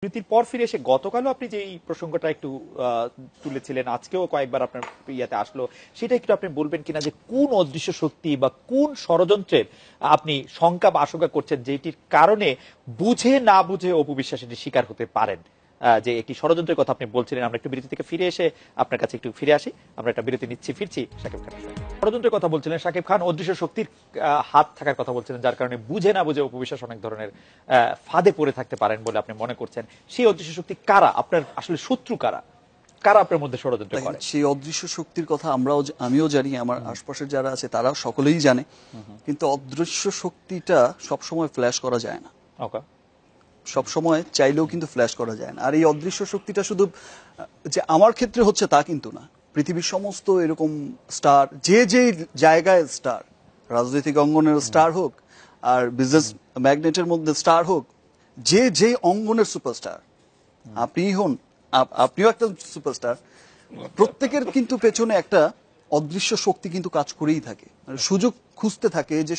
বিরতির পর ফিরে এসে গতকালও আপনি যে এই প্রসঙ্গটা একটু তুলেছিলেন, আজকেও কয়েকবার আপনার ইয়াতে আসলো, সেটা একটু আপনি বলবেন কিনা যে কোন অদৃশ্য শক্তি বা কোন ষড়যন্ত্রের আপনি শঙ্কা বা আশঙ্কা করছেন যেটির কারণে বুঝে না বুঝে অপু বিশ্বাস এটির শিকার হতে পারেন? যে একটি ষড়যন্ত্রের কথা আপনি বলছিলেন। আমরা একটু বিরতি থেকে ফিরে এসে আপনার কাছে একটু ফিরে আসি। আমরা একটা বিরতি ফিরছি শাকিব খানের সঙ্গে। ষড়যন্ত্রের কথা বলছিলেন শাকিব খান, অদৃশ্য শক্তির হাত থাকার কথা বলছিলেন, যার কারণে বুঝে না বুঝে অপু বিশ্বাস অনেক ধরনের ফাঁদে পড়ে থাকতে পারেন বলে আপনি মনে করছেন। সেই অদৃশ্য শক্তি কারা? আপনার আসলে শত্রু কারা? কারা আপনার মধ্যে ষড়যন্ত্র করে? সেই অদৃশ্য শক্তির কথা আমিও জানি, আমার আশপাশের যারা আছে তারা সকলেই জানে, কিন্তু অদৃশ্য শক্তিটা সবসময় ফ্ল্যাশ করা যায় না। ওকে। সবসময় চাইলেও কিন্তু ফ্ল্যাশ করা যায় না। আর এই অদৃশ্য শক্তিটা শুধু যে আমার ক্ষেত্রে হচ্ছে তা কিন্তু না, পৃথিবীর সমস্ত এরকম স্টার, যে যে জায়গায় স্টার, রাজনৈতিক অঙ্গনের স্টার হোক আর বিজনেস ম্যাগনেটের মধ্যে স্টার হোক, যে যে অঙ্গনের সুপারস্টার, আপনিই হন, আপনিও একটা সুপারস্টার, প্রত্যেকের কিন্তু পেছনে একটা অদৃশ্য শক্তি কিন্তু কাজ করেই থাকে, সুযোগ খুঁজতে থাকে, যে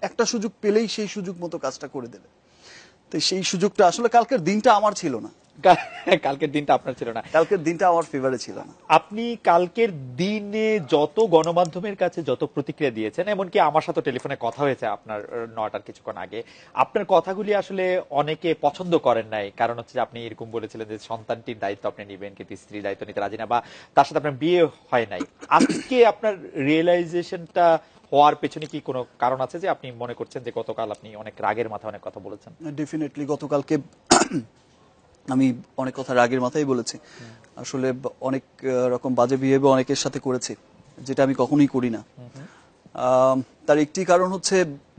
একটা সুযোগ পেলেই সেই সুযোগ মতো কাজটা করে দেবে। তো সেই সুযোগটা আসলে কালকের দিনটা আমার ছিল না। কালকের দিনটা আপনার ছিল না? কালকের দিনটা আমার ফেভারে ছিল না। আপনি কালকের দিনে যত গণমাধ্যমের কাছে যত প্রতিক্রিয়া দিয়েছেন, এমনকি আমার সাথে টেলিফোনে কথা হয়েছে আপনার 9টার কিছুক্ষণ আগে, আপনার কথাগুলি আসলে অনেকে পছন্দ করেন নাই। কারণ হচ্ছে যে আপনি এরকম বলেছিলেন যে সন্তানটির দায়িত্ব আপনি নেবেন, কিন্তু স্ত্রীর দায়িত্ব নিতে রাজি না, বা তার সাথে আপনার বিয়ে হয় নাই। আজকে আপনার রিয়েলাইজেশনটা হওয়ার পেছনে কি কোনো কারণ আছে যে আপনি মনে করছেন যে গতকাল আপনি অনেক রাগের মাথায় অনেক কথা বলেছেন? ডেফিনেটলি গতকালকে আমি অনেক কথা রাগের মাথায় বলেছি। আসলে অনেক রকম বাজে বিহেভিয়ার অনেকের সাথে করেছি, যেটা আমি কখনোই করি না। তার একটি কারণ হচ্ছে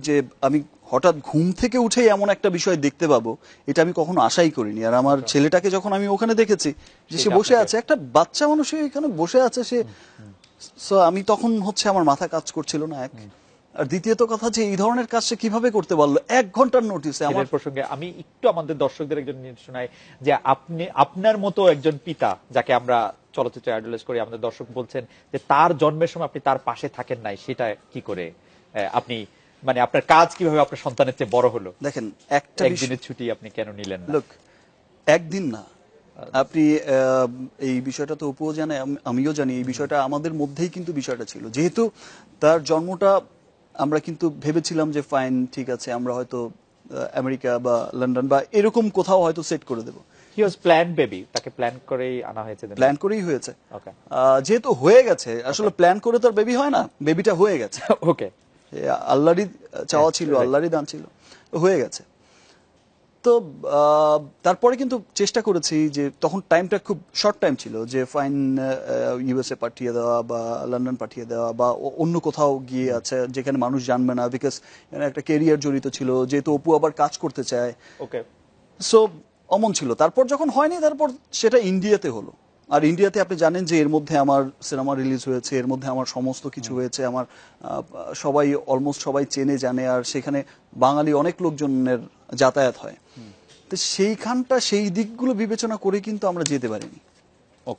যে আমি হঠাৎ ঘুম থেকে উঠেই এমন একটা বিষয় দেখতে পাবো, এটা আমি কখনো আশাই করিনি। আর আমার ছেলেটাকে যখন আমি ওখানে দেখেছি যে সে বসে আছে, একটা বাচ্চা মানুষ এখানে বসে আছে, আমি তখন হচ্ছে আমার মাথা কাজ করছিল না, এক। আর দ্বিতীয়ত কথা, যে এই ধরনের কাজ সে কিভাবে করতে পারলো 1 ঘন্টার নোটিসে? আমার প্রসঙ্গে আমি একটু আমাদের দর্শকদের একজন শোনাই যে আপনি আপনার মতো একজন পিতা, যাকে আমরা চলচ্চিত্রে আইডলাইজ করি, আমাদের দর্শক বলছেন যে তার জন্মের সময় আপনি তার পাশে থাকেন নাই, সেটা কি করে আপনি, মানে আপনার কাজ কিভাবে আপনার সন্তানের চেয়ে বড় হলো? দেখেন, একদিনের ছুটি আপনি কেন নিলেন না? লোক, একদিন না, আপনি এই বিষয়টা তো অপুও জানে, আমিও জানি, এই বিষয়টা আমাদের মধ্যেই কিন্তু বিষয়টা ছিল। যেহেতু তার জন্মটা আমরা কিন্তু ভেবেছিলাম যে ফাইন, ঠিক আছে, আমরা হয়তো আমেরিকা বা লন্ডন বা এরকম কোথাও হয়তো সেট করে দেবো। হি ওয়াজ প্ল্যান বেবি, তাকে প্ল্যান করেই আনা হয়েছে। প্ল্যান করেই হয়েছে। যেহেতু হয়ে গেছে, আসলে প্ল্যান করে তো আর বেবি হয় না, বেবিটা হয়ে গেছে। ওকে, আল্লাহরই চাওয়া ছিল, আল্লাহরই দান ছিল, হয়ে গেছে। তো তারপরে কিন্তু চেষ্টা করেছি, যে তখন টাইমটা খুব শর্ট টাইম ছিল, যে ফাইন ইউএসএ পাঠিয়ে দেওয়া বা লন্ডন পাঠিয়ে দেওয়া বা অন্য কোথাও গিয়ে আছে যেখানে মানুষ জানবে না, বিকজ একটা কেরিয়ার জড়িত ছিল, যেহেতু অপু আবার কাজ করতে চায়। ওকে, সো অমন ছিল। তারপর যখন হয়নি, তারপর সেটা ইন্ডিয়াতে হলো। আর ইন্ডিয়াতে আপনি জানেন যে এর মধ্যে আমার সিনেমা রিলিজ হয়েছে, এর মধ্যে আমার সমস্ত কিছু হয়েছে, আমার সবাই অলমোস্ট সবাই চেনে জানে, আর সেখানে বাঙালি অনেক লোকজনের যাতায়াত হয়। তো সেইখানটা, সেই দিকগুলো বিবেচনা করে কিন্তু আমরা যেতে পারিনি।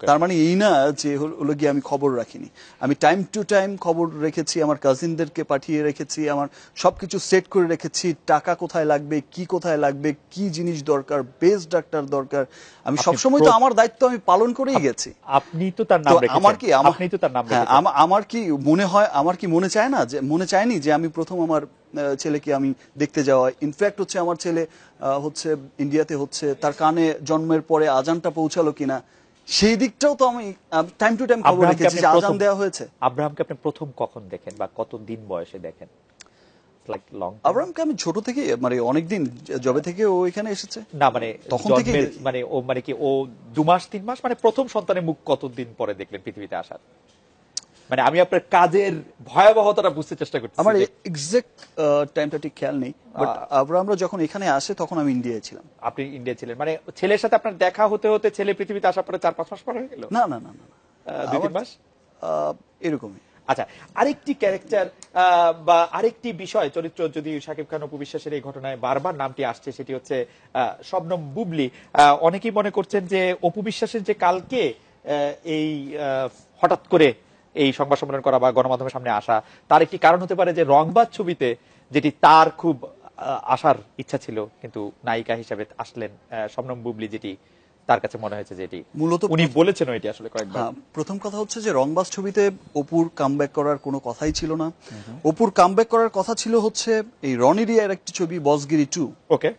তার মানে এই না যে হলো গিয়ে আমি খবর রাখিনি, আমি টাইম টু টাইম খবর রেখেছি, আমার কাজিনদেরকে পাঠিয়ে রেখেছি, আমার সবকিছু সেট করে রেখেছি, টাকা কোথায় লাগবে, কি কোথায় লাগবে, কি জিনিস দরকার, বেস্ট ডাক্তার দরকার, আমি সবসময় তো আমার দায়িত্ব আমি পালন করেই গেছি। আপনি তো তার নাম রেখেছেন, আপনি তো তার নাম রেখেছেন। আমার কি মনে হয়, আমার কি মনে চায় না, যে মনে চায়নি যে আমি প্রথম আমার ছেলেকে আমি দেখতে যাওয়া। ইনফ্যাক্ট হচ্ছে আমার ছেলে হচ্ছে ইন্ডিয়াতে, হচ্ছে তার কানে জন্মের পরে আজানটা পৌঁছালো কিনা, সেই দিকটাও তো আমি টাইম টু টাইম খবর রেখেছি যে আজান দেওয়া হয়েছে। আব্রাহামকে আপনি প্রথম কখন দেখেন বা কত দিন বয়সে দেখেন? আব্রাহামকে আমি ছোট থেকে, মানে অনেকদিন, যবে থেকে ও এখানে এসেছে, না মানে তখন থেকে, মানে ও মানে কি ও 2 মাস 3 মাস, মানে প্রথম সন্তানের মুখ কতদিন পরে দেখলেন পৃথিবীতে আসার? মানে আমি আপনার কাজের ভয়াবহতাটা বুঝতে চেষ্টা করছি। আমার এক্সাক্ট টাইমটা ঠিক খেয়াল নেই, বাট আমরা যখন এখানে আসে তখন আমি ইন্ডিয়ায় ছিলাম। আপনি ইন্ডিয়া ছিলেন, মানে ছেলের সাথে আপনার দেখা হতে হতে ছেলে পৃথিবীতে আসার পরে 4-5 মাস পর হয়ে গেল? না না না না, 2-3 মাস এরকমই। আচ্ছা, আরেকটি ক্যারেক্টার বা আরেকটি বিষয়, চরিত্র, যদি শাকিব খান অপু বিশ্বাসের এই ঘটনায় বারবার নামটি আসছে, সেটি হচ্ছে শবনম বুবলি। অনেকেই মনে করছেন যে অপু বিশ্বাসের যে কালকে এই হঠাৎ করে এই সংবাদ সম্মেলন করা বা গণমাধ্যমের সামনে আসা, তার একটি কারণ হতে পারে যে রংবাজ ছবিতে, যেটি তার খুব আসার ইচ্ছা ছিল, কিন্তু নায়িকা হিসেবে আসলেন শবনম বুবলি, যেটি তার কাছে মনে হয়েছে যেটি মূলত উনি বলেছেন এটি আসলে কয়েকবার। হ্যাঁ, প্রথম কথা হচ্ছে যে রংবাজ ছবিতে অপুর কামব্যাক করার কোনো কথাই ছিল না। অপুর কামব্যাক করার কথা ছিল হচ্ছে এই রনি রিয়ার একটি ছবি বসগিরি 2। ওকে,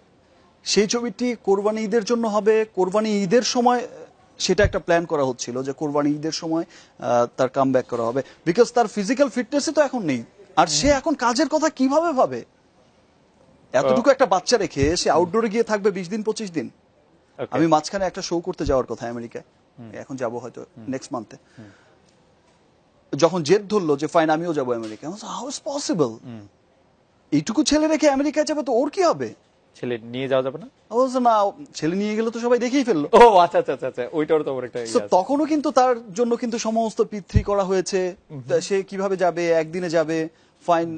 সেই ছবিটি কোরবানি ঈদের জন্য হবে। কোরবানি ঈদের সময় সেটা একটা প্ল্যান করা হচ্ছিল যে কোরবানি ঈদের সময় তার কামব্যাক করা হবে, বিকজ তার ফিজিক্যাল ফিটনেসই তো এখন নেই। আর সে এখন কাজের কথা কিভাবে ভাবে? এতটুকু একটা বাচ্চা রেখে সে আউটডোরে গিয়ে থাকবে 20 দিন 25 দিন। okay. আমি মাঝখানে একটা শো করতে যাওয়ার কথা আমেরিকায়, এখন যাব হয়তো নেক্সট মান্থে। যখন জেদ ধরলো যে ফাইন আমিও যাবো আমেরিকা, হাউ ইজ পসিবল? এইটুকু ছেলে রেখে আমেরিকায় যাবে তো ওর কি হবে? ছেলে নিয়ে যাওয়া যাবে না? না, ছেলে নিয়ে গেলে তো সবাই দেখেই ফেললো। ও আচ্ছা আচ্ছা আচ্ছা, ওইটার তো একটা So, তখনও কিন্তু তার জন্য কিন্তু সমস্ত পিত্রি করা হয়েছে। সে কিভাবে যাবে, একদিনে যাবে, ফাইন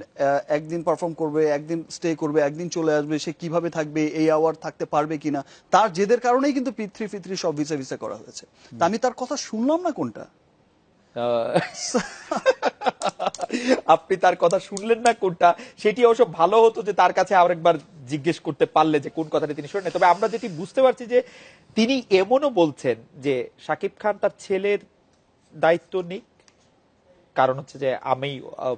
একদিন পারফর্ম করবে, একদিন স্টে করবে, একদিন চলে আসবে, সে কিভাবে থাকবে, এই আওয়ার থাকতে পারবে কিনা, তার জেদের কারণেই কিন্তু পিত্রি ফিত্রি সব ভিসা ভিসা করা হয়েছে। তা আমি তার কথা শুনলাম না কোনটা। আপনি তার কথা শুনলেন না কোনটা, সেটি অবশ্য ভালো হতো যে তার কাছে আরেকবার জিজ্ঞেস করতে পারলে যে কোন কথাটি তিনি শুনেন। তবে আমরা যেটি বুঝতে পারছি যে তিনি এমনও বলছেন যে শাকিব খান তার ছেলের দায়িত্ব নিক, কারণ হচ্ছে যে আমি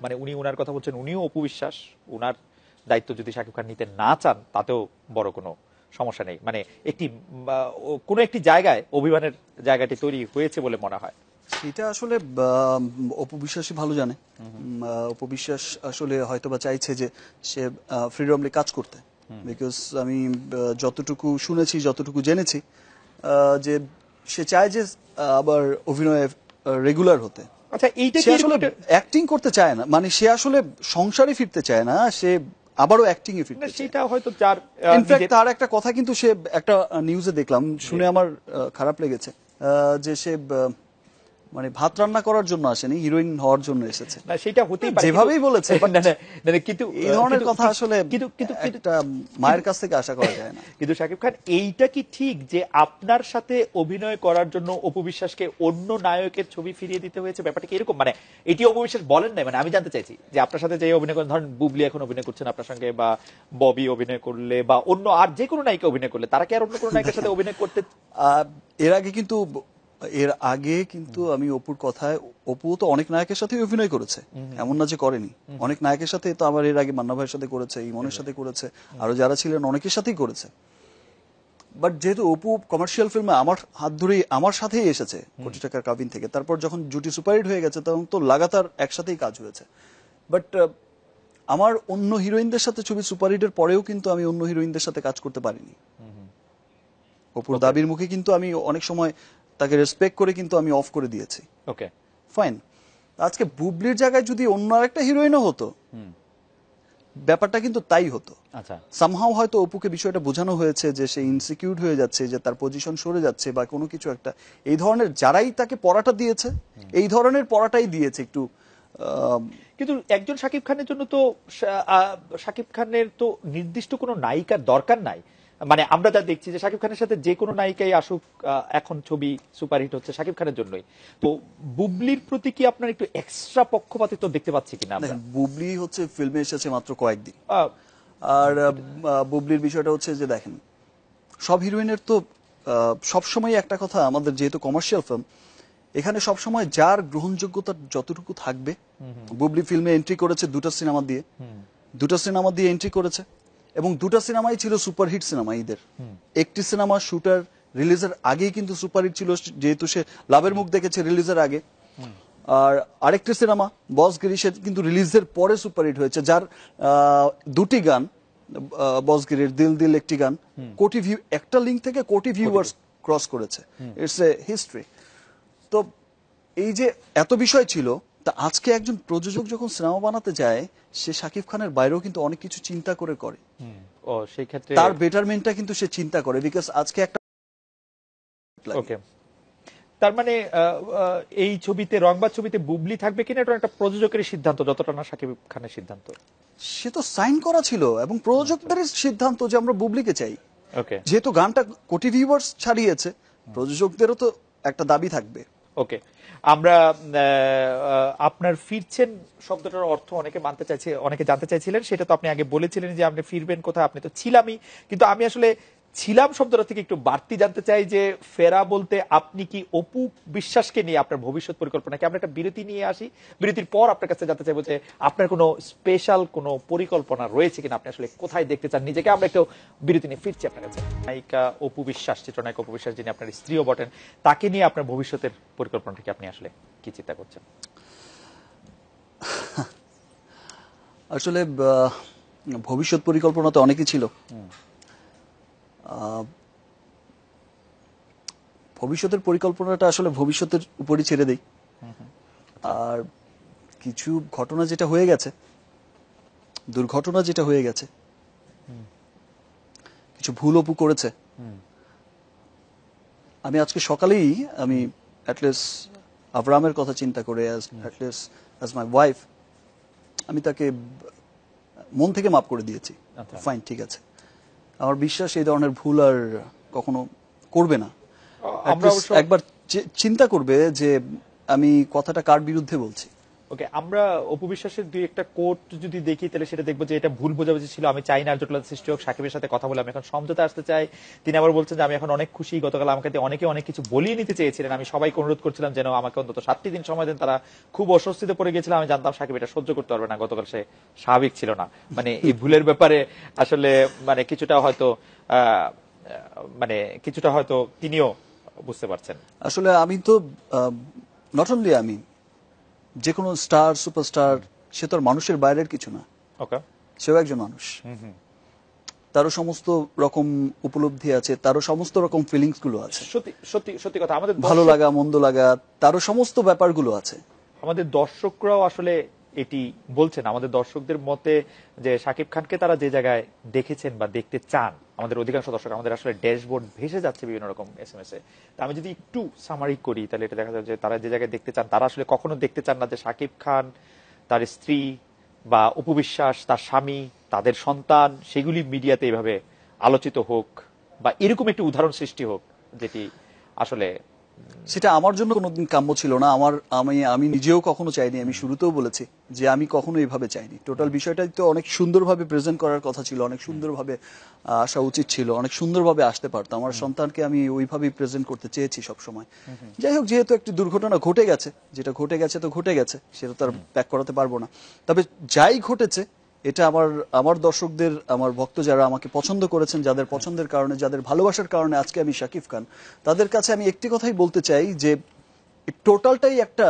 মানে উনি উনার কথা বলছেন, উনিও অপু বিশ্বাস, উনার দায়িত্ব যদি শাকিব খান নিতে না চান তাতেও বড় কোনো সমস্যা নেই। মানে একটি কোনো একটি জায়গায় অভিমানের জায়গাটি তৈরি হয়েছে বলে মনে হয়। সেটা আসলে অপু বিশ্বাসই ভালো জানে। অপু বিশ্বাস আসলে হয়তোবা চাইছে যে সে ফ্রিডমলি কাজ করতে, বিকজ আমি যতটুকু শুনেছি, যতটুকু জেনেছি, যে সে চায় যে আবার অভিনয়ে রেগুলার হতে। আচ্ছা, এইটা সে আসলে অ্যাক্টিং করতে চায় না, মানে সে আসলে সংসারে ফিরতে চায় না, সে আবারও অ্যাক্টিং এ ফিরতে চায়। সেটা হয়তো যার ইনফ্যাক্ট তার একটা কথা কিন্তু সে একটা নিউজে দেখলাম, শুনে আমার খারাপ লেগেছে, যে সে মানে ভাত রান্না করার জন্য আসেনি, হিরোইন হওয়ার জন্য এসেছে। না, সেটা হতেই পারে, যেভাবেই বলেছে, কিন্তু এই ধরনের কথা আসলে একটা মায়ের কাছ থেকে আশা করা যায় না। কিন্তু শাকিব খান, এইটা কি ঠিক যে আপনার সাথে অভিনয় করার জন্য অপু বিশ্বাসকে অন্য নায়কের ছবি ফিরিয়ে দিতে হয়েছে? ব্যাপারটা কি এরকম? মানে এটি অপু বিশ্বাস বলেন নাই, মানে আমি জানতে চাইছি যে আপনার সাথে যে অভিনয় করেন, ধরেন বুবলি এখন অভিনয় করছেন আপনার সঙ্গে, বা ববি অভিনয় করলে, বা অন্য আর যে কোনো নায়িকা অভিনয় করলে, তারা কি আর অন্য কোনো নায়িকার সাথে অভিনয় করতে? এর আগে কিন্তু আমি অপুর কথায়, অপু তো অনেক নায়কের সাথে অভিনয় করেছে, এমন না যে করেনি। অনেক নায়কের সাথে তো আমার এর আগে মান্না ভাইয়ের সাথে করেছে, ইমনের সাথে করেছে, আরো যারা ছিলেন অনেকের সাথেই করেছে। বাট যেহেতু অপু কমার্শিয়াল ফিল্মে আমার হাত ধরেই, আমার সাথেই এসেছে কোটি টাকার কাবিন থেকে, তারপর যখন জুটি সুপারহিট হয়ে গেছে তখন তো লাগাতার একসাথেই কাজ হয়েছে। বাট আমার অন্য হিরোইনদের সাথে ছবি সুপারহিটের পরেও কিন্তু আমি অন্য হিরোইনদের সাথে কাজ করতে পারিনি। অপুর দাবির মুখে কিন্তু আমি অনেক সময় তাকে রেসপেক্ট করে কিন্তু আমি অফ করে দিয়েছি। ওকে, ফাইন। আজকে বুবলির জায়গায় যদি অন্য আরেকটা হিরোইনও হতো, ব্যাপারটা কিন্তু তাই হতো। আচ্ছা, সামহাও হয়তো অপুকে বিষয়টা বোঝানো হয়েছে যে সে ইনসিকিউর হয়ে যাচ্ছে, যে তার পজিশন সরে যাচ্ছে বা কোনো কিছু একটা, এই ধরনের যারাই তাকে পড়াটা দিয়েছে, এই ধরনের পড়াটাই দিয়েছে একটু। কিন্তু একজন শাকিব খানের জন্য তো শাকিব খানের তো নির্দিষ্ট কোনো নায়িকার দরকার নাই। মানে আমরা যা দেখছি যে শাকিব খানের সাথে যে কোনো নায়িকাই আসুক, এখন ছবি সুপারহিট হচ্ছে শাকিব খানের জন্যই। তো বুবলির প্রতি কি আপনার একটু এক্সট্রা পক্ষপাতিত্ব দেখতে পাচ্ছি কিনা? বুবলি হচ্ছে ফিল্মে এসেছে মাত্র কয়েকদিন, আর বুবলির বিষয়টা হচ্ছে যে দেখেন, সব হিরোইনের তো সবসময় একটা কথা, আমাদের যেহেতু কমার্শিয়াল ফিল্ম, এখানে সবসময় যার গ্রহণযোগ্যতা যতটুকু থাকবে। বুবলি ফিল্মে এন্ট্রি করেছে দুটো সিনেমা দিয়ে এন্ট্রি করেছে, এবং দুটো সিনেমাই ছিল সুপারহিট সিনেমা ঈদের। একটি সিনেমা শুটার রিলিজের আগেই কিন্তু সুপারহিট ছিল, যেহেতু সে লাভের মুখ দেখেছে রিলিজের আগে। আর আরেকটি সিনেমা বসগিরি, সে কিন্তু রিলিজের পরে সুপারহিট হয়েছে, যার দুটি গান, বসগিরির দিল দিল একটি গান, কোটি ভিউ, একটা লিঙ্ক থেকে কোটি ভিউয়ার্স ক্রস করেছে। It's a history. তো এই যে এত বিষয় ছিল, তা আজকে একজন প্রযোজক যখন সিনেমা বানাতে যায়, সে শাকিব খানের বাইরেও কিন্তু অনেক কিছু চিন্তা করে। ও, সেই ক্ষেত্রে তার বেটারমেন্টটা কিন্তু সে চিন্তা করে, বিকজ আজকে একটা ওকে, তার মানে এই ছবিতে, রংবাজ ছবিতে বুবলি থাকবে কিনা এটা একটা প্রযোজকের সিদ্ধান্ত, যতটা না শাকিব খানের সিদ্ধান্ত। সে তো সাইন করা ছিল, এবং প্রযোজকদের সিদ্ধান্ত যে আমরা বুবলিকে চাই। ওকে, যেহেতু গানটা কোটি ভিউয়ার্স ছাড়িয়েছে, প্রযোজকদেরও তো একটা দাবি থাকবে। ওকে, আমরা আপনার ফিরছেন শব্দটার অর্থ অনেকে মানতে চাইছে, অনেকে জানতে চাইছিলেন। সেটা তো আপনি আগে বলেছিলেন যে আপনি ফিরবেন কোথায়, আপনি তো ছিলামই। কিন্তু আমি আসলে ছিলাম শব্দটা থেকে একটু বাড়তি জানতে চাই যে ফেরা বলতে আপনি কি অপু বিশ্বাসকে নিয়ে আপনার ভবিষ্যৎ পরিকল্পনা কি? আমরা একটা বিরতি নিয়ে আসি, বিরতির পর আপনার কাছে জানতে চাইবো যে আপনার কোনো স্পেশাল কোনো পরিকল্পনা রয়েছে কিনা, আপনি আসলে কোথায় দেখতে চান নিজেকে। আমরা একটু বিরতি নিয়ে ফিরছি আপনার কাছে। নায়িকা অপু বিশ্বাস, চিত্রনায়ক অপু বিশ্বাস, যিনি আপনার স্ত্রীও বটেন, তাকে নিয়ে আপনার ভবিষ্যতের পরিকল্পনাটা কি, আপনি আসলে কি চিন্তা করছেন? আসলে ভবিষ্যৎ পরিকল্পনা তো অনেকই ছিল। ভবিষ্যতের পরিকল্পনাটা আসলে ভবিষ্যতের উপরই ছেড়ে দেই। আর কিছু ঘটনা যেটা হয়ে গেছে, দুর্ঘটনা যেটা হয়ে গেছে, কিছু ভুল অপু করেছে, আমি আজকে সকালেই আমি অ্যাটলিস্ট আবরামের কথা চিন্তা করে অ্যাটলিস্ট অ্যাজ মাই ওয়াইফ আমি তাকে মন থেকে মাফ করে দিয়েছি। আচ্ছা। ফাইন, ঠিক আছে। আমার বিশ্বাস এই ধরনের ভুল আর কখনো করবে না। আমরা At least অবশ্য একবার চিন্তা করবে যে আমি কথাটা কার বিরুদ্ধে বলছি। ওকে, আমরা অপু বিশ্বাসের দুই একটা কোট যদি দেখি তাহলে সেটা দেখবো যে এটা ভুল বোঝাবুঝি ছিল। আমি চাই না আর জটিলতা সৃষ্টি হোক, সাকিবের সাথে কথা বলে আমি এখন সমঝোতা আসতে চাই। তিনি আবার বলছেন যে আমি এখন অনেক খুশি, গতকাল আমাকে দিয়ে অনেকে অনেক কিছু বলিয়ে নিতে চেয়েছিলেন, আমি সবাইকে অনুরোধ করছিলাম যেন আমাকে অন্তত 7টি দিন সময় দেন। তারা খুব অস্বস্তিতে পড়ে গিয়েছিল, আমি জানতাম সাকিব এটা সহ্য করতে পারবে না, গতকাল সে স্বাভাবিক ছিল না। মানে এই ভুলের ব্যাপারে আসলে মানে কিছুটা হয়তো মানে কিছুটা হয়তো তিনিও বুঝতে পারছেন। আসলে আমি তো নট অনলি আমি, যে কোনো স্টার সুপারস্টার সে তো আর মানুষের বাইরের কিছু না। ওকে, সেও একজন মানুষ, তারও সমস্ত রকম উপলব্ধি আছে, তারও সমস্ত রকম ফিলিংস গুলো আছে, সত্যি সত্যি সত্যি কথা। আমাদের ভালো লাগা মন্দ লাগা, তারও সমস্ত ব্যাপারগুলো আছে। আমাদের দর্শকরাও আসলে এটি বলছেন, আমাদের দর্শকদের মতে যে শাকিব খানকে তারা যে জায়গায় দেখেছেন বা দেখতে চান, আমাদের অধিকাংশ দর্শক, আমাদের আসলে ড্যাশবোর্ড ভেসে যাচ্ছে বিভিন্ন রকম SMS এ। তা আমি যদি একটু সামারি করি তাহলে এটা দেখা যায় যে তারা যে জায়গায় দেখতে চান, তারা আসলে কখনো দেখতে চান না যে শাকিব খান, তার স্ত্রী বা অপু বিশ্বাস, তার স্বামী, তাদের সন্তান, সেগুলি মিডিয়াতে এভাবে আলোচিত হোক বা এরকম একটি উদাহরণ সৃষ্টি হোক, যেটি আসলে সেটা আমার জন্য কোনোদিন কাম্য ছিল না। আমি নিজেও কখনো চাইনি। আমি শুরুতেও বলেছি যে আমি কখনো এইভাবে চাইনি। টোটাল বিষয়টা তো অনেক সুন্দরভাবে প্রেজেন্ট করার কথা ছিল, অনেক সুন্দরভাবে আসা উচিত ছিল, অনেক সুন্দরভাবে আসতে পারতো। আমার সন্তানকে আমি ওইভাবেই প্রেজেন্ট করতে চেয়েছি সবসময়। যাই হোক, যেহেতু একটি দুর্ঘটনা ঘটে গেছে, যেটা ঘটে গেছে তো ঘটে গেছে, সেটা তো আর ব্যাক করাতে পারবো না। তবে যাই ঘটেছে, এটা আমার দর্শকদের, আমার ভক্ত যারা আমাকে পছন্দ করেছেন, যাদের পছন্দের কারণে, যাদের ভালোবাসার কারণে আজকে আমি শাকিব খান, তাদের কাছে আমি একটি কথাই বলতে চাই যে টোটালটাই একটা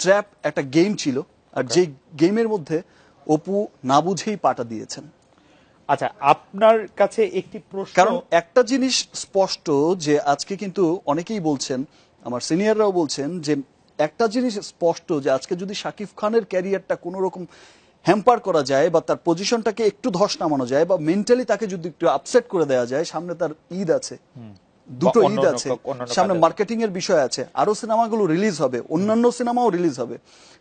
ট্র্যাপ, একটা গেম ছিল। আর যে গেমের মধ্যে অপু না বুঝেই পাটা দিয়েছেন। আচ্ছা, আপনার কাছে একটি প্রশ্ন, কারণ একটা জিনিস স্পষ্ট যে আজকে কিন্তু অনেকেই বলছেন, আমার সিনিয়ররাও বলছেন যে একটা জিনিস স্পষ্ট যে আজকে যদি শাকিব খানের ক্যারিয়ারটা কোনো রকম হ্যাম্পার করা যায় বা তার পজিশনটাকে একটু ধস নামানো যায় বা মেন্টালি তাকে যদি একটু আপসেট করে দেওয়া যায়, সামনে তার ঈদ আছে, দুটো ঈদ আছে, সামনে মার্কেটিং এর বিষয় আছে, আরো সিনেমাগুলো রিলিজ হবে, অন্যান্য সিনেমাও রিলিজ হবে,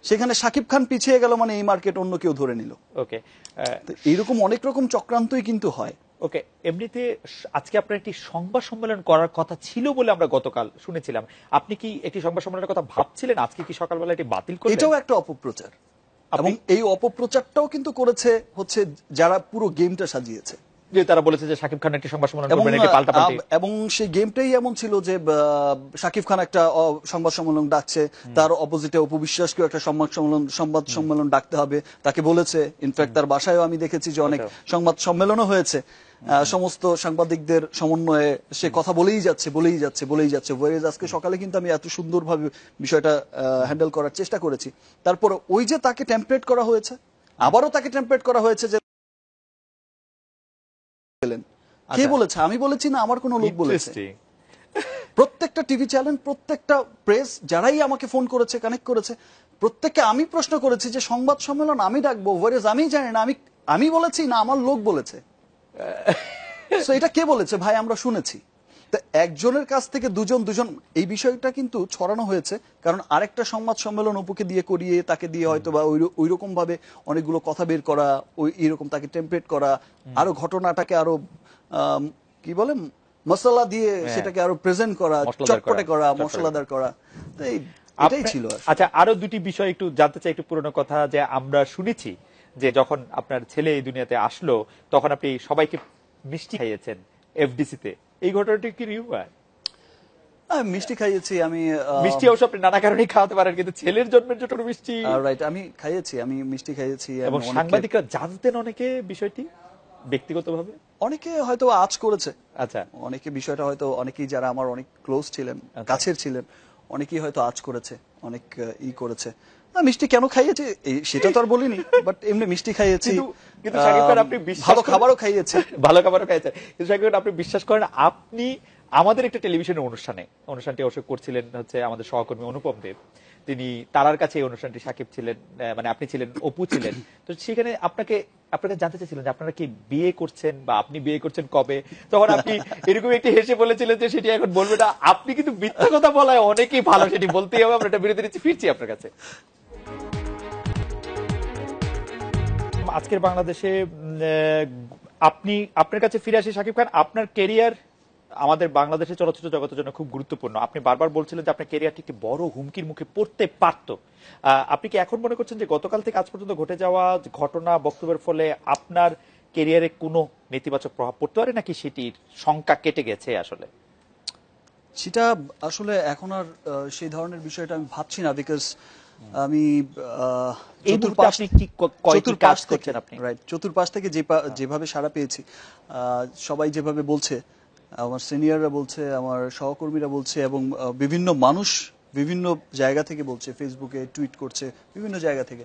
সেখানে শাকিব খান পিছিয়ে গেল মানে এই মার্কেট অন্য কেউ ধরে নিল। ওকে, এইরকম অনেক রকম চক্রান্তই কিন্তু হয়। ওকে, এমনিতে আজকে আপনার একটি সংবাদ সম্মেলন করার কথা ছিল বলে আমরা গতকাল শুনেছিলাম। আপনি কি একটি সংবাদ সম্মেলনের কথা ভাবছিলেন? আজকে কি সকালবেলা এটি বাতিল করলেন? এটাও একটা অপপ্রচার, এবং এই অপপ্রচারটাও কিন্তু করেছে হচ্ছে যারা পুরো গেমটা সাজিয়েছে। যে তারা বলেছে যে শাকিব খান একটি সংবাদ সম্মেলন করবেন, এটি পাল্টাপাল্টি, এবং সেই গেমটাই এমন ছিল যে শাকিব খান একটা সংবাদ সম্মেলন ডাকছে, তার অপোজিটে অপু বিশ্বাসকেও একটা সংবাদ সম্মেলন ডাকতে হবে, তাকে বলেছে। ইনফ্যাক্ট তার বাসায়ও আমি দেখেছি যে অনেক সংবাদ সম্মেলনও হয়েছে, সমস্ত সাংবাদিকদের সমন্বয়ে সে কথা বলেই যাচ্ছে। আজকে সকালে কিন্তু আমি এত সুন্দরভাবে বিষয়টা হ্যান্ডেল করার চেষ্টা করেছি। তারপর ওই যে তাকে টেম্পলেট করা হয়েছে, আবারও তাকে টেম্পলেট করা হয়েছে যে কে বলেছে? আমি বলেছি না, আমার কোন লোক বলেছে। প্রত্যেকটা টিভি চ্যানেল, প্রত্যেকটা প্রেস, যারাই আমাকে ফোন করেছে, কানেক্ট করেছে, প্রত্যেককে আমি প্রশ্ন করেছি যে সংবাদ সম্মেলন আমি ডাকবো, আমি জানি না, আমি বলেছি না আমার লোক বলেছে। তো এটা কে বলেছে ভাই? আমরা শুনেছি। তো একজনের কাছ থেকে দুজন, এই বিষয়টা কিন্তু ছড়ানো হয়েছে, কারণ আরেকটা সংবাদ সম্মেলন অপুকে দিয়ে করিয়ে তাকে দিয়ে হয়তো বা ওই রকম ভাবে অনেকগুলো কথা বের করা, ওই এরকম তাকে টেম্পলেট করা, আরো ঘটনাটাকে আরো কি বলে মশলা দিয়ে সেটাকে আরো প্রেজেন্ট করা, মশলাদার চটপটে করা, চটপটে মশলাদার করা, তো এটাই ছিল আসলে। আচ্ছা, আরো দুটি বিষয় একটু জানতে চাই, একটু পুরনো কথা, যে আমরা শুনেছি যে যখন আপনার ছেলে এই দুনিয়াতে আসলো তখন আপনি সবাইকে মিষ্টি খাইয়েছেন এফডিসি তে, এই ঘটনাটি কি রিউমার? আমি মিষ্টি খাইয়েছি, আমি মিষ্টি অবশ্য আপনি নানা কারণেই খাওয়াতে পারেন, কিন্তু ছেলের জন্মের জন্য মিষ্টি। রাইট, আমি খাইয়েছি, আমি মিষ্টি খাইয়েছি। এবং সাংবাদিকরা জানতেন অনেকে বিষয়টি ব্যক্তিগতভাবে? অনেকে হয়তো আজ করেছে, আচ্ছা, অনেকে বিষয়টা হয়তো, অনেকেই যারা আমার অনেক ক্লোজ ছিলেন, কাছের ছিলেন, অনেকেই হয়তো আজ করেছে, অনেক মিষ্টি কেন খাইয়েছি সেটা তো আর বলিনি, বাট এমনি মিষ্টি খাইয়েছি, কিন্তু শাকিব খান আপনি ভালো খাবারও খাইয়েছে। ভালো খাবারও খাইয়েছেন, কিন্তু শাকিব খান আপনি বিশ্বাস করেন, আপনি আমাদের একটা টেলিভিশনের অনুষ্ঠানটি অবশ্য করছিলেন হচ্ছে আমাদের সহকর্মী অনুপম দেব, তিনি তারার কাছে এই অনুষ্ঠানটি শাকিব ছিলেন, মানে আপনি ছিলেন, অপু ছিলেন, তো সেখানে আপনাকে জানতে চাইছিলেন যে আপনারা কি বিয়ে করছেন বা আপনি বিয়ে করছেন কবে, তখন আপনি এরকম একটি হেসে বলেছিলেন যে সেটি এখন বলবে না। আপনি কিন্তু মিথ্যা কথা বলায় অনেকেই ভালো, সেটি বলতেই হবে। আমরা এটা বিরতি নিচ্ছি, ফিরছি আপনার কাছে। আজকের বাংলাদেশে আপনি আপনার কাছে ফিরে আসি শাকিব খান, আপনার ক্যারিয়ার আমাদের বাংলাদেশের চলচ্চিত্র জগতের জন্য খুব গুরুত্বপূর্ণ। আপনি বারবার বলছিলেন যে আপনার ক্যারিয়ারটি একটি বড় হুমকির মুখে পড়তে পারত। আপনি কি এখন মনে করছেন যে গতকাল থেকে আজ পর্যন্ত ঘটে যাওয়া ঘটনা, বক্তব্যের ফলে আপনার ক্যারিয়ারে কোনো নেতিবাচক প্রভাব পড়তে পারে, নাকি সেটির শঙ্কা কেটে গেছে? আসলে সেটা আসলে এখন আর সেই ধরনের বিষয়টা আমি ভাবছি না, বিকজ আমি চতুর্পাশ থেকে যেভাবে সাড়া পেয়েছি, সবাই যেভাবে বলছে, আমার সিনিয়ররা বলছে, আমার সহকর্মীরা বলছে, এবং বিভিন্ন মানুষ বিভিন্ন জায়গা থেকে বলছে, ফেসবুকে টুইট করছে বিভিন্ন জায়গা থেকে,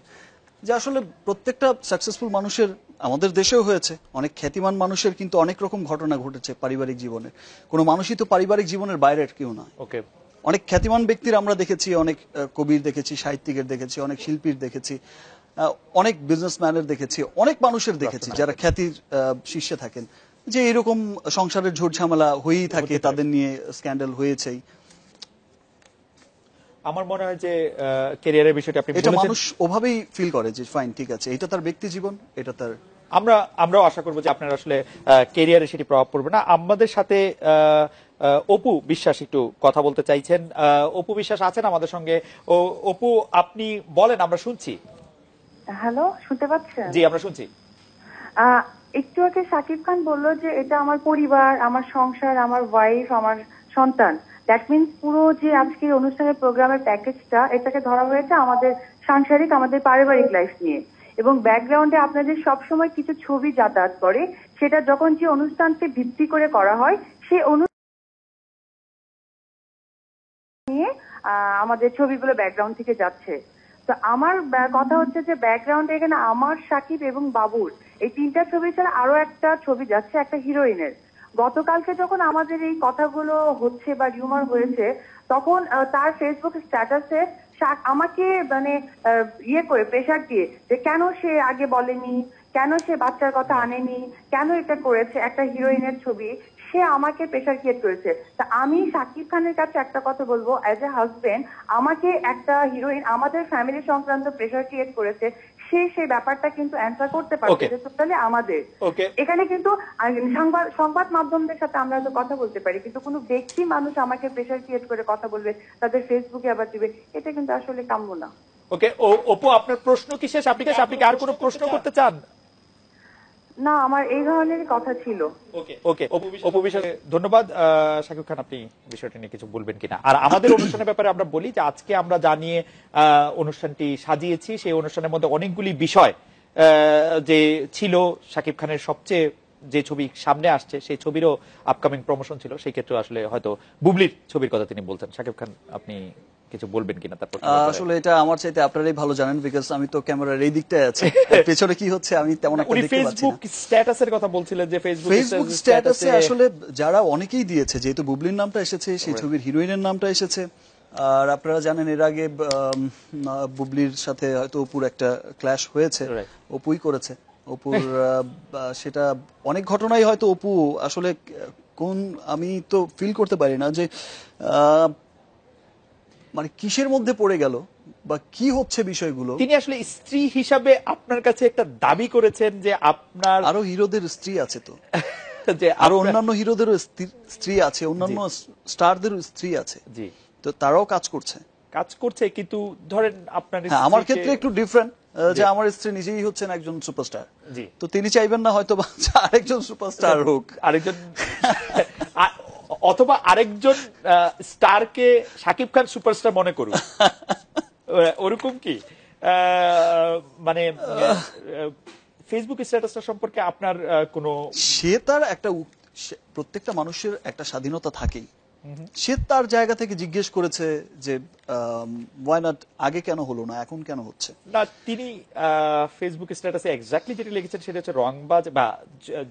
যে আসলে প্রত্যেকটা সাকসেসফুল মানুষের, আমাদের দেশেও হয়েছে, অনেক খ্যাতিমান মানুষের কিন্তু অনেক রকম ঘটনা ঘটেছে পারিবারিক জীবনে। কোনো মানুষই তো পারিবারিক জীবনের বাইরের কেউ নয়। অনেক খ্যাতিমান ব্যক্তির আমরা দেখেছি, অনেক কবির দেখেছি, সাহিত্যিকের দেখেছি, অনেক শিল্পীর দেখেছি, অনেক বিজনেসম্যানের দেখেছি, অনেক মানুষের দেখেছি যারা খ্যাতির শীর্ষে থাকেন, যে এরকম সংসারের ঝুট ঝামেলা হয়েই থাকে, তাদের নিয়ে স্ক্যান্ডাল হয়েছেই। আমার মনে হয় যে ক্যারিয়ারের বিষয়টা আপনি এটা মানুষ ওভাবেই ফিল করে যে ফাইন, ঠিক আছে, এটা তার ব্যক্তি জীবন, এটা তার। আমরাও আশা করবো যে আপনার আসলে ক্যারিয়ারে সেটি প্রভাব পড়বে না। আমাদের সাথে অপু বিশ্বাস একটু কথা বলতে চাইছেন। অপু বিশ্বাস আছেন আমাদের সঙ্গে? অপু, আপনি বলেন, আমরা শুনছি। হ্যালো, শুনতে পাচ্ছেন? জি, আমরা শুনছি। একটু আগে শাকিব খান বলল যে এটা আমার পরিবার, আমার সংসার, আমার ওয়াইফ, আমার সন্তান। দ্যাট মিনস পুরো যে আজকের অনুষ্ঠানের প্রোগ্রামের প্যাকেজটা, এটাকে ধরা হয়েছে আমাদের সাংসারিক, আমাদের পারিবারিক লাইফ নিয়ে। এবং ব্যাকগ্রাউন্ডে আপনাদের সবসময় কিছু ছবি যাতায়াত করে, সেটা যখন যে অনুষ্ঠানকে ভিত্তি করে করা হয়, সেই নিয়ে আমাদের ছবিগুলো ব্যাকগ্রাউন্ড থেকে যাচ্ছে। তো আমার কথা হচ্ছে যে ব্যাকগ্রাউন্ডে এখানে আমার, সাকিব এবং বাবুর এই তিনটা ছবি ছাড়া আরো একটা ছবি যাচ্ছে, একটা হিরোইনের। গতকালকে যখন আমাদের এই কথাগুলো হচ্ছে বা রিউমার হয়েছে, তখন তার ফেসবুক স্ট্যাটাসে আমাকে মানে ইয়ে করে প্রেশার দিয়ে যে কেন সে আগে বলেনি, কেন সে বাচ্চার কথা আনেনি, কেন এটা করেছে, একটা হিরোইনের ছবি, সে আমাকে প্রেশার ক্রিয়েট করেছে। তা আমি শাকিব খানের কাছে একটা কথা বলবো, অ্যাজ এ হাজবেন্ড, আমাকে একটা হিরোইন আমাদের ফ্যামিলি সংক্রান্ত প্রেশার ক্রিয়েট করেছে, সেই ব্যাপারটা কিন্তু অ্যান্সার করতে পারছে যে টোটালি আমাদের। এখানে কিন্তু সংবাদ মাধ্যমদের সাথে আমরা হয়তো কথা বলতে পারি, কিন্তু কোনো ব্যক্তি মানুষ আমাকে প্রেশার ক্রিয়েট করে কথা বলবে, তাদের ফেসবুকে আবার দিবে, এটা কিন্তু আসলে কাম্য না। ওকে, অপু, আপনার প্রশ্ন কি শেষ? আপনি কি আর কোনো প্রশ্ন করতে চান? না, আমার এই ধরনের কথা ছিল। ওকে, অপু বিষয়ে ধন্যবাদ। শাকিব খান, আপনি বিষয়টা নিয়ে কিছু বলবেন কিনা? আর আমাদের অনুষ্ঠানের ব্যাপারে আমরা বলি যে আজকে আমরা জানিয়ে অনুষ্ঠানটি সাজিয়েছি, সেই অনুষ্ঠানের মধ্যে অনেকগুলি বিষয় যে ছিল, শাকিব খানের সবচেয়ে যে ছবি সামনে আসছে সেই ছবিরও আপকামিং প্রমোশন ছিল, সেই ক্ষেত্রে আসলে হয়তো বুবলির ছবির কথা তিনি বলতেন। শাকিব খান, আপনি কিছু বলবেন কিনা? তারপর আসলে এটা আমার চাইতে আপনারাই ভালো জানেন, বিকজ আমি তো ক্যামেরার এই দিকটায় আছি, পেছনে কি হচ্ছে আমি তেমন একটা দেখতে পাচ্ছি না। ফেসবুক স্ট্যাটাসের কথা বলছিলেন যে ফেসবুক স্ট্যাটাসে আসলে যারা অনেকেই দিয়েছে, যেহেতু বুবলির নামটা এসেছে, সেই ছবির হিরোইনের নামটা এসেছে। আর আপনারা জানেন এর আগে বুবলির সাথে হয়তো অপুর একটা ক্ল্যাশ হয়েছে, অপুই করেছে। অপুর সেটা অনেক ঘটনাই হয়তো অপু আসলে কোন, আমি তো ফিল করতে পারি না যে মানে কিসের মধ্যে পড়ে গেল বা কি হচ্ছে বিষয়গুলো। তিনি আসলে স্ত্রী হিসাবে আপনার কাছে একটা দাবি করেছেন যে আপনার আরো হিরোদের স্ত্রী আছে তো। যে আরো আপনার- অন্যান্য হিরোদেরও স্ত্রী আছে, অন্যান্য স্টারদেরও স্ত্রী আছে, জি তো তারাও কাজ করছে। কাজ করছে, কিন্তু ধরেন আপনার হ্যাঁ, আমার স্ত্রীকে- ক্ষেত্রে একটু ডিফারেন্ট, যে জি। আমার স্ত্রী নিজেই হচ্ছেন একজন সুপারস্টার, জি তো তিনি চাইবেন না হয়তো বা যে আরেকজন সুপারস্টার হোক। আরেকজন অথবা আরেকজন স্টারকে শাকিব খান সুপারস্টার মনে করুন, ওরকম কি মানে ফেসবুক স্ট্যাটাসটা সম্পর্কে আপনার কোনো সে তার একটা প্রত্যেকটা মানুষের একটা স্বাধীনতা থাকেই, সে তার জায়গা থেকে জিজ্ঞেস করেছে যে ওয়াই নট, আগে কেন হলো না, এখন কেন হচ্ছে। না, তিনি ফেসবুক স্ট্যাটাসে এক্স্যাক্টলি যেটি লিখেছেন সেটা হচ্ছে রংবাজ, বা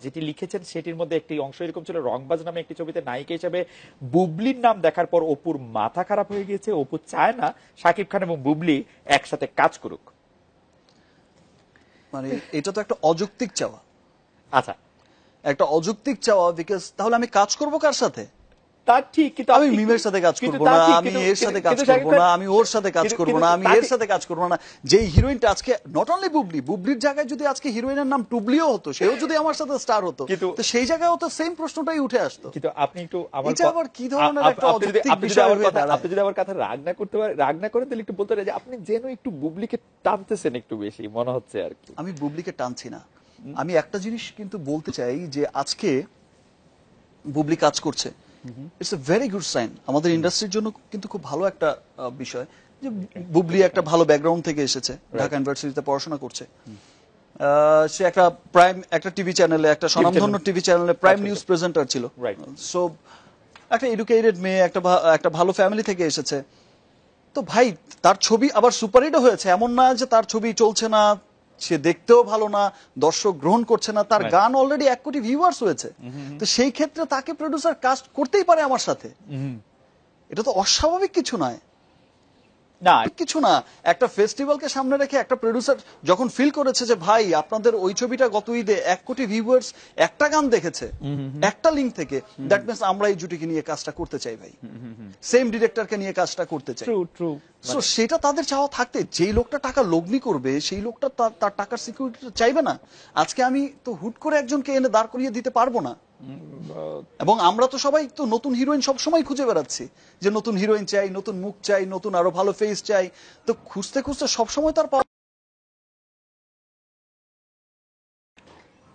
যেটি লিখেছেন সেটির মধ্যে একটি অংশ এরকম ছিল, রংবাজ নামে একটি ছবিতে নায়িকা হিসেবে বুবলির নাম দেখার পর অপুর মাথা খারাপ হয়ে গিয়েছে, অপু চায় না শাকিব খান এবং বুবলি একসাথে কাজ করুক। মানে এটা তো একটা অযৌক্তিক চাওয়া, আচ্ছা, একটা অযৌক্তিক চাওয়া, বিকজ তাহলে আমি কাজ করব কার সাথে? তা ঠিক, কিন্তু আমি আপনি- মিমের সাথে কাজ কিন্তু করব তা না, ঠিক, আমি কিন্তু- এর সাথে কাজ কিন্তু শাকিব করব না, খান- আমি ওর সাথে কাজ কিন্তু- করব কিন্তু না, আমি তাকে- এর সাথে কাজ করব না। যেই হিরোইনটা আজকে নট অনলি বুবলির জায়গায় যদি আজকে হিরোইনের নাম টুবলিও হতো, সেও যদি আমার সাথে স্টার হতো, কিন্তু- তো সেই জায়গায়ও তো সেম প্রশ্নটাই উঠে আসতো। কিন্তু আপনি একটু আমার এটা আবার কি ধরনের একটা অযৌক্তিক বিষয় হয়ে দাঁড়ায়? আপনি যদি আমার কথা রাগ না করতে পারেন, রাগ না করেন, তাহলে একটু বলতে পারেন যে আপনি যেন একটু বুবলিকে টানতেছেন একটু বেশি মনে হচ্ছে আর কি। আমি বুবলিকে টানছি না, আমি একটা জিনিস কিন্তু বলতে চাই যে আজকে বুবলি কাজ করছে, it's a very good sign, আমাদের ইন্ডাস্ট্রির জন্য কিন্তু খুব ভালো একটা বিষয় যে বুবলি একটা ভালো ব্যাকগ্রাউন্ড থেকে এসেছে, ঢাকা ইউনিভার্সিটিতে পড়াশোনা করছে, সে একটা টিভি চ্যানেলে, একটা স্বনামধন্য টিভি চ্যানেলে প্রাইম আচ্ছা, নিউজ প্রেজেন্টার ছিল, Right. সো একটা এডুকেটেড মেয়ে, একটা ভালো ফ্যামিলি থেকে এসেছে, তো ভাই তার ছবি আবার সুপারহিটও হয়েছে, এমন না যে তার ছবি চলছে না, সে দেখতেও ভালো না, দর্শক গ্রহণ করছে না, তার Right. গান অলরেডি 1 কোটি ভিউয়ার্স হয়েছে, তো সেই ক্ষেত্রে তাকে প্রোডিউসার কাস্ট করতেই পারে আমার সাথে, এটা তো অস্বাভাবিক কিছু নয়, না, কিছু না। একটা ফেস্টিভ্যালকে সামনে রেখে একটা প্রোডিউসার যখন ফিল করেছে যে ভাই আপনাদের ওই ছবিটা গত ঈদে 1 কোটি ভিউয়ার্স একটা গান দেখেছে একটা লিঙ্ক থেকে, দ্যাট মিন্স আমরা এই জুটিকে নিয়ে কাজটা করতে চাই ভাই, সেম ডিরেক্টরকে নিয়ে কাজটা করতে চাই। ট্রু সো সেটা তাদের চাওয়া থাকতে, যেই লোকটা টাকা লগ্নি করবে সেই লোকটা তার টাকার সিকিউরিটিটা চাইবে না। আজকে আমি তো হুট করে একজনকে এনে দাঁড় করিয়ে দিতে পারবো না, এবং আমরা তো সবাই তো নতুন হিরোইন সব সময় খুঁজে বেড়াচ্ছি, যে নতুন হিরোইন চাই, নতুন মুখ চাই, নতুন আরো ভালো ফেস চাই, তো খুঁজতে খুঁজতে সব সময় তার পাওয়া।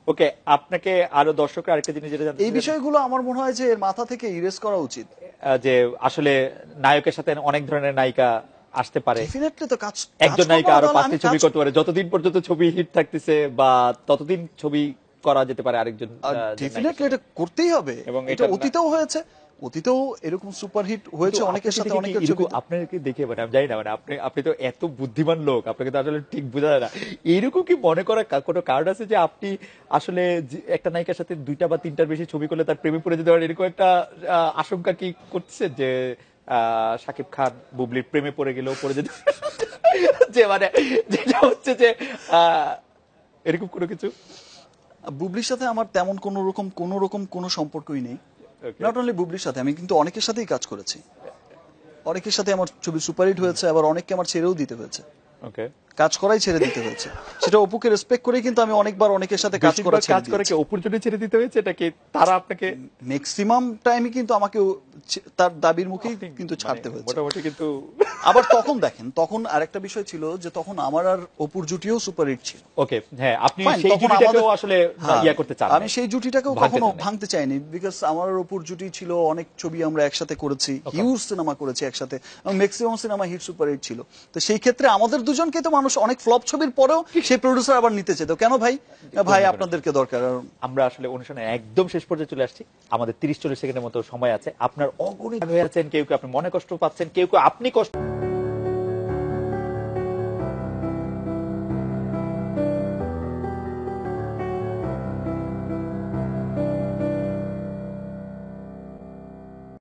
ওকে, আপনাকে আরো দর্শকরা আরেকটা জিনিস যেটা জানতে এই চাই, বিষয়গুলো আমার মনে হয় যে এর মাথা থেকে ইরেজ করা উচিত। যে আসলে নায়কের সাথে অনেক ধরনের নায়িকা আসতে পারে, ডেফিনেটলি তো কাজ একজন করবো নায়িকা না, আরো তাহলে 5টি আমি ছবি কাজ- করতে পারে, যতদিন পর্যন্ত ছবি হিট থাকতেছে বা ততদিন ছবি করা যেতে পারে আরেকজন ডেফিনেটলি এটা করতেই হবে, এবং এটা এটা- অতীতেও হয়েছে, অতীতেও এরকম সুপারহিট হয়েছে অনেকের সাথে, অনেকের ছবি। আপনাকে দেখে মানে আমি জানি না, মানে আপনি তো এত বুদ্ধিমান লোক, আপনাকে তো আসলে ঠিক বোঝা যায় না, এরকম কি মনে করা কোনো কারণ আছে যে আপনি আসলে একটা নায়িকার সাথে 2টা বা 3টার বেশি ছবি করলে তার প্রেমে পড়ে যেতে পারেন, এরকম একটা আশঙ্কা কি করতেছেন যে শাকিব খান বুবলির প্রেমে পড়ে গেলেও পড়ে যেতে যে মানে যেটা হচ্ছে যে এরকম কোনো কিছু? বুবলির সাথে আমার তেমন কোন রকম কোনো সম্পর্কই নেই, Okay. নট অনলি বুবলির সাথে, আমি কিন্তু অনেকের সাথেই কাজ করেছি, অনেকের সাথে আমার ছবি সুপারহিট হয়েছে, আবার অনেককে আমার ছেড়েও দিতে হয়েছে, ওকে, কাজ করাই ছেড়ে দিতে হয়েছে, সেটা অপুকে রেসপেক্ট করেই কিন্তু আমি অনেকবার অনেকের সাথে কাজ করা কাজ করে কি অপুর জন্য ছেড়ে দিতে হয়েছে, এটা কি তারা আপনাকে ম্যাক্সিমাম টাইমই কিন্তু আমাকে তার দাবির মুখেই কিন্তু ছাড়তে মানে হয়েছে। মোটামুটি, কিন্তু আবার তখন দেখেন, তখন আরেকটা বিষয় ছিল যে তখন আমার আর অপুর জুটিও সুপারহিট ছিল। ওকে, হ্যাঁ, আপনি Fine, সেই তখন জুটিটাকেও আমাদের- আসলে হ্যাঁ, ইয়া করতে চান, আমি সেই জুটিটাকেও ভাঙতে কখনো চান নাই। ভাঙতে চাইনি, বিকজ আমার আর অপুর জুটি ছিল, অনেক ছবি আমরা একসাথে করেছি, হিউজ সিনেমা করেছি একসাথে, এবং ম্যাক্সিমাম সিনেমা হিট সুপারহিট ছিল, তো সেই ক্ষেত্রে আমাদের দুজনকে তো মানুষ অনেক ফ্লপ ছবির পরেও সেই প্রোডিউসার আবার নিতে চেত, কেন ভাই, ভাই আপনাদেরকে দরকার। আমরা আসলে অনুষ্ঠানে একদম শেষ পর্যায়ে চলে আসছি, আমাদের 30-40 সেকেন্ডের মতো সময় আছে, আপনার অগণিত হয়ে আছেন, কেউ কেউ আপনি মনে কষ্ট পাচ্ছেন, কেউ কেউ আপনি কষ্ট